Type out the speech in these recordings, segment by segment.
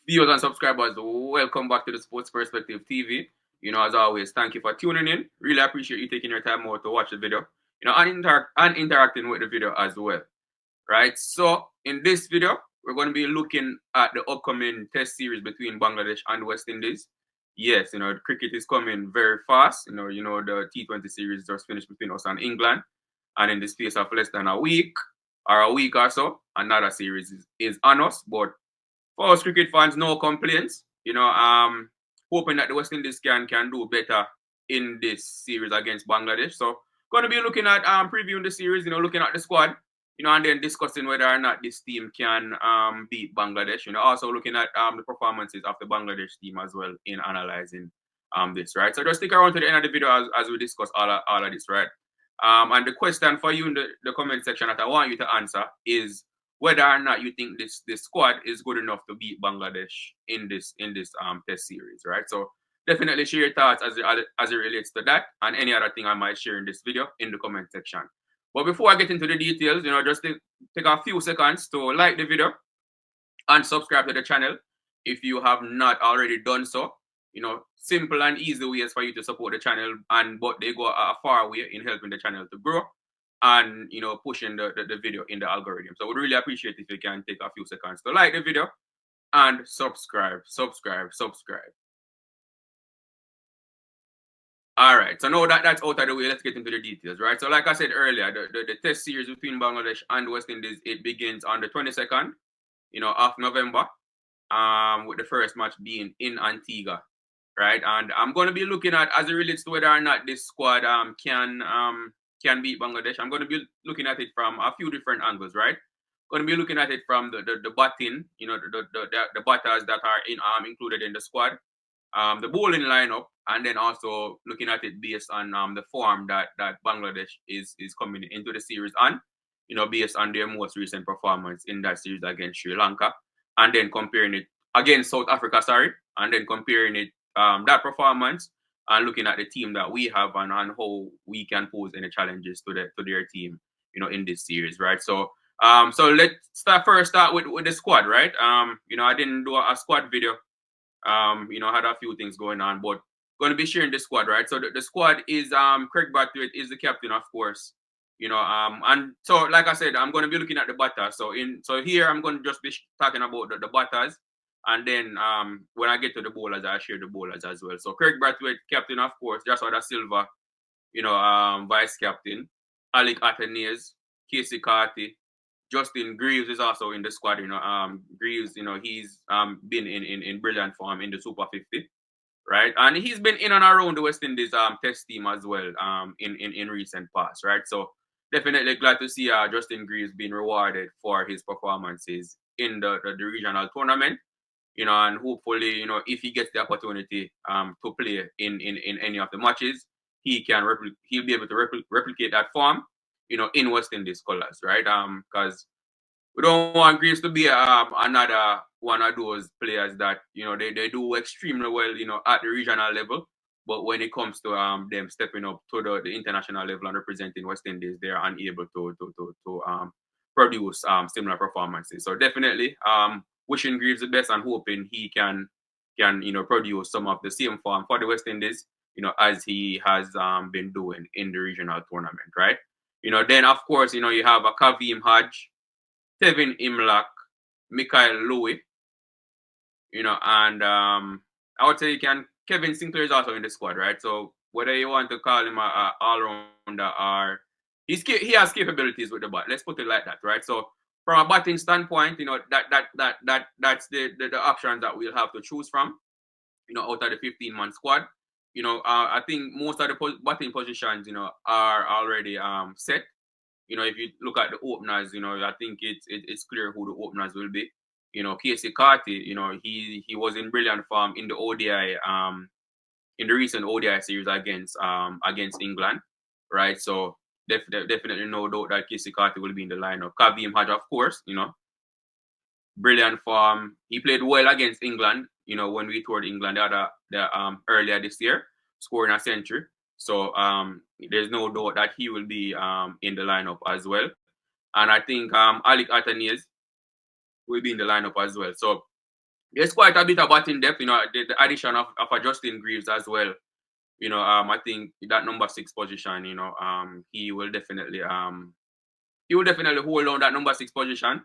Viewers and subscribers, welcome back to the Sports Perspective TV. As always, thank you for tuning in. Really appreciate you taking your time out to watch the video, and interacting with the video as well. Right? So, in this video, we're going to be looking at the upcoming test series between Bangladesh and West Indies. Yes, cricket is coming very fast. The T20 series just finished between us and England. And in the space of less than a week or so, another series is on us. But for us cricket fans, no complaints. Hoping that the West Indies can do better in this series against Bangladesh. So going to be looking at previewing the series, looking at the squad, and then discussing whether or not this team can beat Bangladesh. Also looking at the performances of the Bangladesh team as well in analyzing this, right? So just stick around to the end of the video as we discuss all of this, right? And the question for you in the comment section that I want you to answer is whether or not you think this squad is good enough to beat Bangladesh in this test series, right? So definitely share your thoughts as it relates to that and any other thing I might share in this video in the comment section. But before I get into the details, just take a few seconds to like the video and subscribe to the channel if you have not already done so. Simple and easy ways for you to support the channel, but they go a far way in helping the channel to grow and pushing the video in the algorithm. So I would really appreciate if you can take a few seconds to like the video and subscribe. All right, so now that that's out of the way, let's get into the details, right? So like I said earlier, the test series between Bangladesh and West Indies, it begins on the 22nd, of November, with the first match being in Antigua, right? And I'm going to be looking at, as it relates to whether or not this squad can beat Bangladesh. I'm going to be looking at it from a few different angles, right? Going to be looking at it from the batting, the batters that are included in the squad, the bowling lineup, and then also looking at it based on the form that Bangladesh is coming into the series on, based on their most recent performance in that series against Sri Lanka, and then comparing it against South Africa, and then comparing it that performance and looking at the team that we have and how we can pose any challenges to their team, in this series, right? So so let's start with the squad, right? I didn't do a squad video. Had a few things going on, but going to be sharing the squad, right? So the squad is Kraig Brathwaite is the captain, of course. And so like I said, I'm going to be looking at the batters. So here I'm going to just be talking about the batters. And then when I get to the bowlers, I share the bowlers as well. So Kraig Brathwaite, captain, of course. Joshua Dasilva, vice captain. Alec Athenaeus, Casey Carty, Justin Greaves is also in the squad. Greaves, he's been in brilliant form in the Super 50, right? And he's been in and around the West Indies test team as well in recent past, right? So definitely glad to see Justin Greaves being rewarded for his performances in the regional tournament. And hopefully, if he gets the opportunity to play in any of the matches, he'll be able to replicate that form, in West Indies colours, right? Because we don't want Greaves to be another one of those players that they do extremely well, at the regional level, but when it comes to them stepping up to the international level and representing West Indies, they're unable to produce similar performances. So definitely wishing Greaves the best and hoping he can produce some of the same form for the West Indies, as he has been doing in the regional tournament, right? Then of course, you have a Kavem Hodge, Tevin Imlak, Mikhail Louis, and I would say Kevin Sinclair is also in the squad, right? So whether you want to call him a all-rounder or he has capabilities with the bat. Let's put it like that, right? So from a batting standpoint, that's the options that we'll have to choose from, out of the 15-man squad. I think most of the batting positions, are already set. If you look at the openers, I think it's clear who the openers will be. Casey Carty, he was in brilliant form in the ODI, in the recent ODI series against England, right? So definitely no doubt that Casey Carty will be in the lineup. Kavem Hodge, of course, brilliant form. He played well against England, when we toured England earlier this year, scoring a century. So there's no doubt that he will be in the lineup as well. And I think Alec Athenaeus will be in the lineup as well. So there's quite a bit of batting depth. The addition of a Justin Greaves as well. I think that number 6 position. He will definitely hold on that number 6 position.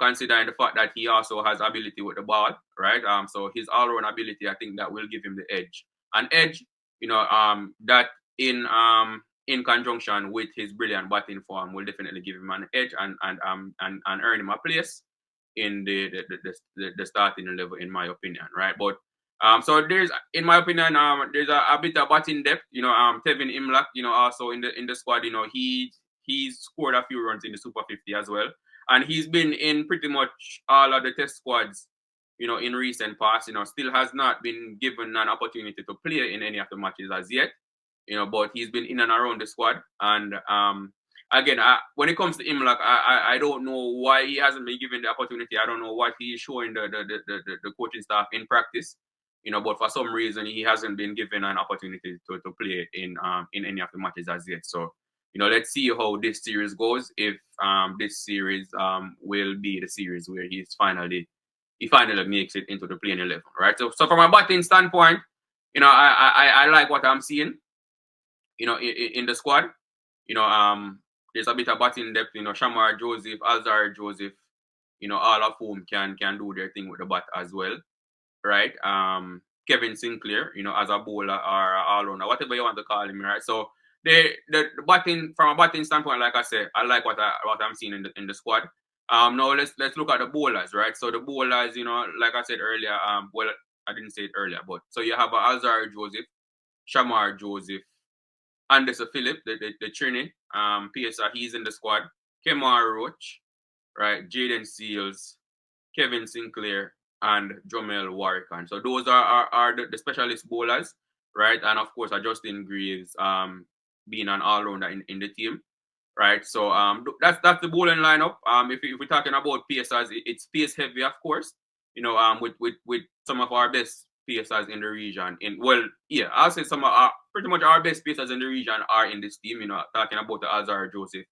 Considering the fact that he also has ability with the ball, right? So his all-round ability, I think that will give him the edge. An edge, that in conjunction with his brilliant batting form will definitely give him an edge and earn him a place in the starting level, in my opinion, right? But so there's, in my opinion, there's a bit of batting depth. Tevin Imlach, also in the squad. He's scored a few runs in the Super 50 as well, and he's been in pretty much all of the test squads. In recent past, still has not been given an opportunity to play in any of the matches as yet. But he's been in and around the squad, and again, when it comes to Imlach, I don't know why he hasn't been given the opportunity. I don't know what he's showing the coaching staff in practice. But for some reason he hasn't been given an opportunity to play in any of the matches as yet. So, let's see how this series goes. If this series will be the series where he finally makes it into the playing 11, right? So from a batting standpoint, I like what I'm seeing. In the squad, there's a bit of batting depth. Shamar Joseph, Alzarri Joseph, all of whom can do their thing with the bat as well, right? Kevin Sinclair, as a bowler or all-rounder, whatever you want to call him, right? So the batting, from a batting standpoint, like I said, I like what I'm seeing in the squad. Now let's look at the bowlers, right? So the bowlers, like I said earlier, well, I didn't say it earlier, but so you have Alzarri Joseph, Shamar Joseph, Anderson Phillip, the Trini, PSR, he's in the squad. Kemar Roach, right? Jaden Seals, Kevin Sinclair, and Jomel Warrican. So those are the specialist bowlers, right? And of course, Justin Greaves being an all-rounder in the team, right? So that's the bowling lineup. If we're talking about PSRs, it's pace heavy, of course. With some of our best PSRs in the region. I'll say pretty much our best PSRs in the region are in this team. Talking about the Alzarri Joseph,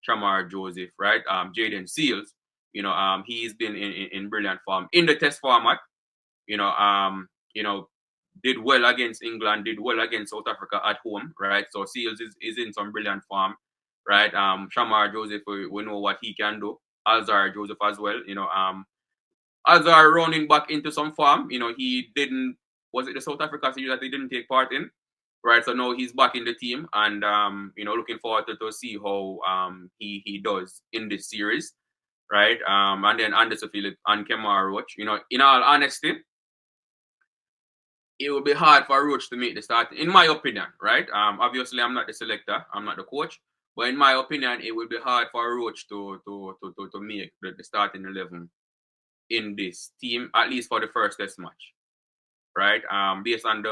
Shamar Joseph, right? Jaden Seals. He's been in brilliant form in the test format. Did well against England, did well against South Africa at home, right? So Seals is in some brilliant form, right? Shamar Joseph, we know what he can do. Alzarri Joseph as well. Alzarri running back into some form. He didn't. Was it the South Africa series that he didn't take part in? Right. So now he's back in the team, and looking forward to see how he does in this series, right? And then Anderson Phillip and Kemar Roach. In all honesty, it would be hard for Roach to make the start, in my opinion, right? Obviously, I'm not the selector, I'm not the coach, but in my opinion, it would be hard for Roach to make the starting 11 in this team, at least for the first test match, right? Based on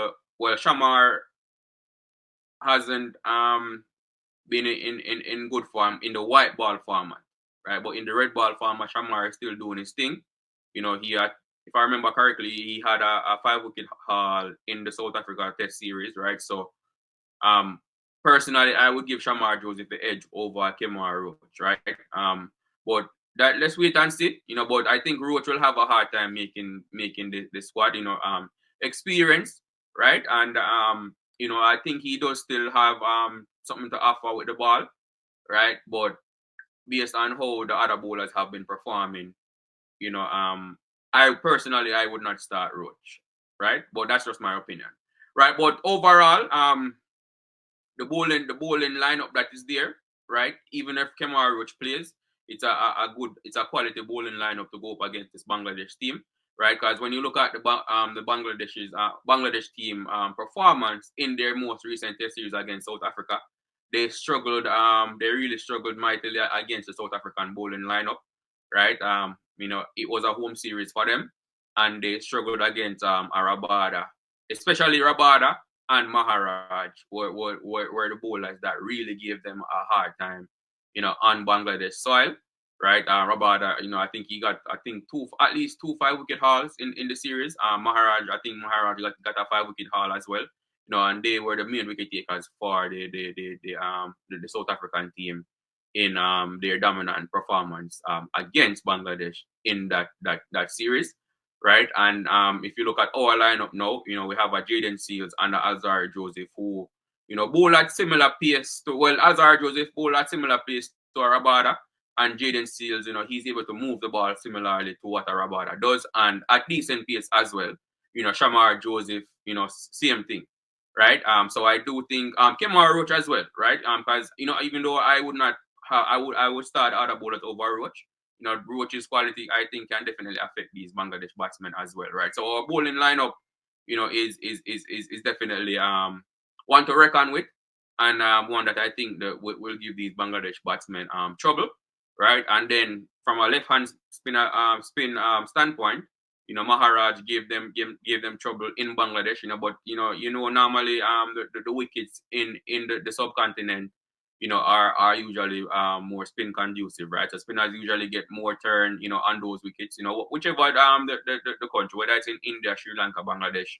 Shamar hasn't been in good form in the white ball format, right? But in the red ball format, Shamar is still doing his thing. He had, if I remember correctly, he had a 5-wicket haul in the South Africa Test series, right? So, personally, I would give Shamar Joseph the edge over Kemar Roach, right? But let's wait and see, But I think Roach will have a hard time making the squad, experience, right? And I think he does still have something to offer with the ball, right? But based on how the other bowlers have been performing, I would not start Roach, right? But that's just my opinion, right? But overall, the bowling lineup that is there, right? Even if Kemar Roach plays, it's a quality bowling lineup to go up against this Bangladesh team, right? Because when you look at the Bangladesh team performance in their most recent Test series against South Africa, they struggled. They really struggled mightily against the South African bowling lineup, right? It was a home series for them, and they struggled against Rabada, especially Rabada and Maharaj were the bowlers that really gave them a hard time, on Bangladesh soil, right? Rabada, I think he got at least two 5-wicket hauls in the series. Maharaj got a 5-wicket haul as well, and they were the main wicket takers for the South African team in their dominant performance against Bangladesh in that series, right? And if you look at our lineup now, we have a Jaden Seals and a Alzarri Joseph who, bowl at similar pace to, well, Alzarri Joseph bowl at similar pace to a Rabada, and Jaden Seals, he's able to move the ball similarly to what a Rabada does, and at decent pace as well. Shamar Joseph, same thing, right? So I do think Kemar Roach as well, right? Because even though I would not, I would start other bowlers over Roach. Roach's quality, I think, can definitely affect these Bangladesh batsmen as well, right? So our bowling lineup, is definitely one to reckon with, and one that I think that will give these Bangladesh batsmen trouble, right? And then from a left-hand spin standpoint, Maharaj gave them trouble in Bangladesh, but normally the wickets in the subcontinent are usually more spin conducive, right? So spinners usually get more turn, on those wickets, whichever the country, whether it's in India, Sri Lanka, Bangladesh,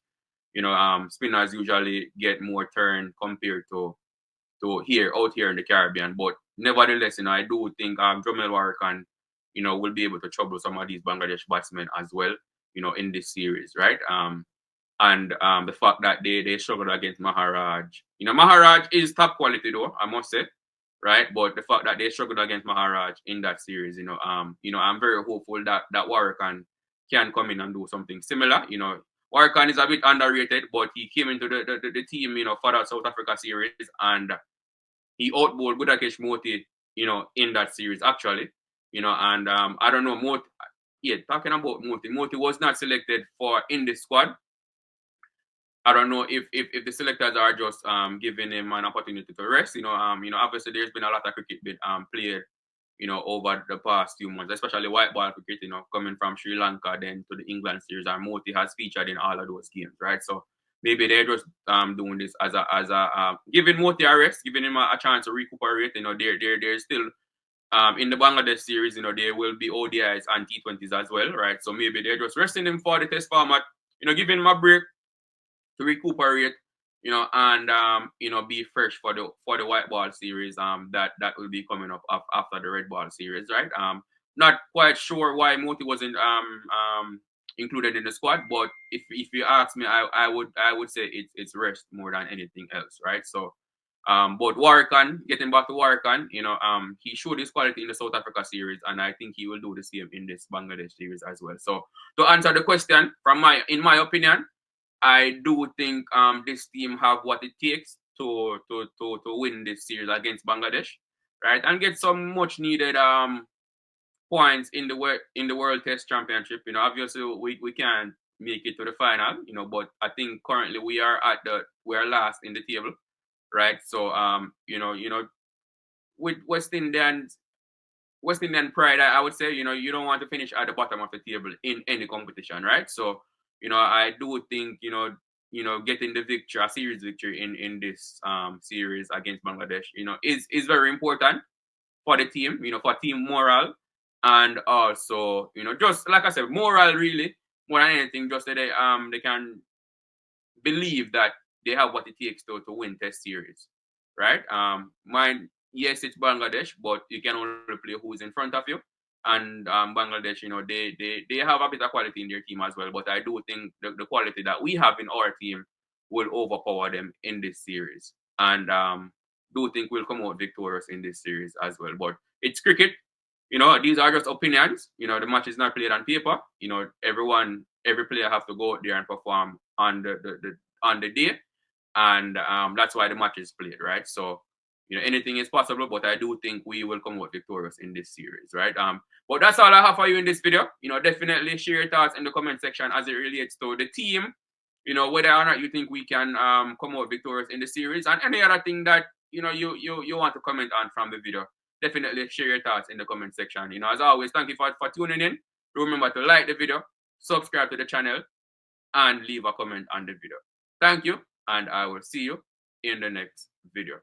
spinners usually get more turn compared to out here in the Caribbean. But nevertheless, I do think Jomel Warakan, will be able to trouble some of these Bangladesh batsmen as well, in this series, right? And the fact that they struggled against Maharaj. Maharaj is top quality though, I must say, right? But the fact that they struggled against Maharaj in that series, I'm very hopeful that Warakan can come in and do something similar. Warakan is a bit underrated, but he came into the team, for that South Africa series, and he outbowled Budakesh Moti, in that series actually, and I don't know, Moti. Yeah, talking about Moti. Moti was not selected for in the squad. I don't know if the selectors are just giving him an opportunity to rest. Obviously there's been a lot of cricket been played, over the past few months, especially white ball cricket, coming from Sri Lanka then to the England series, and Moti has featured in all of those games, right? So maybe they're just doing this as a giving Moti a rest, giving him a chance to recuperate. They're still in the Bangladesh series, there will be ODIs and T20s as well, right? So maybe they're just resting him for the test format, giving him a break to recuperate, and be fresh for the white ball series that will be coming up after the red ball series, right? Not quite sure why Moti wasn't included in the squad, but if you ask me, I would say it's rest more than anything else, right? So but Warakan, getting back to Warakan, he showed his quality in the South Africa series, and I think he will do the same in this Bangladesh series as well. So to answer the question, in my opinion, I do think this team have what it takes to win this series against Bangladesh, right, and get some much needed points in the World Test Championship. Obviously we can't make it to the final, but I think currently we are last in the table, right? So with West Indian pride, I would say, you don't want to finish at the bottom of the table in any competition, right? So I do think, getting the victory, a series victory in this series against Bangladesh, is very important for the team, for team morale, and also, just like I said, morale really more than anything, just that they can believe that they have what it takes to win Test series, right? Yes, it's Bangladesh, but you can only play who's in front of you. And Bangladesh, they have a bit of quality in their team as well. But I do think the quality that we have in our team will overpower them in this series. And do think we'll come out victorious in this series as well. But it's cricket. These are just opinions. The match is not played on paper. Every player have to go out there and perform on the day. And that's why the match is played, right? So, anything is possible, but I do think we will come out victorious in this series, right? But that's all I have for you in this video. Definitely share your thoughts in the comment section as it relates to the team, whether or not you think we can come out victorious in the series, and any other thing that, you want to comment on from the video. Definitely share your thoughts in the comment section. As always, thank you for tuning in. Remember to like the video, subscribe to the channel, and leave a comment on the video. Thank you, and I will see you in the next video.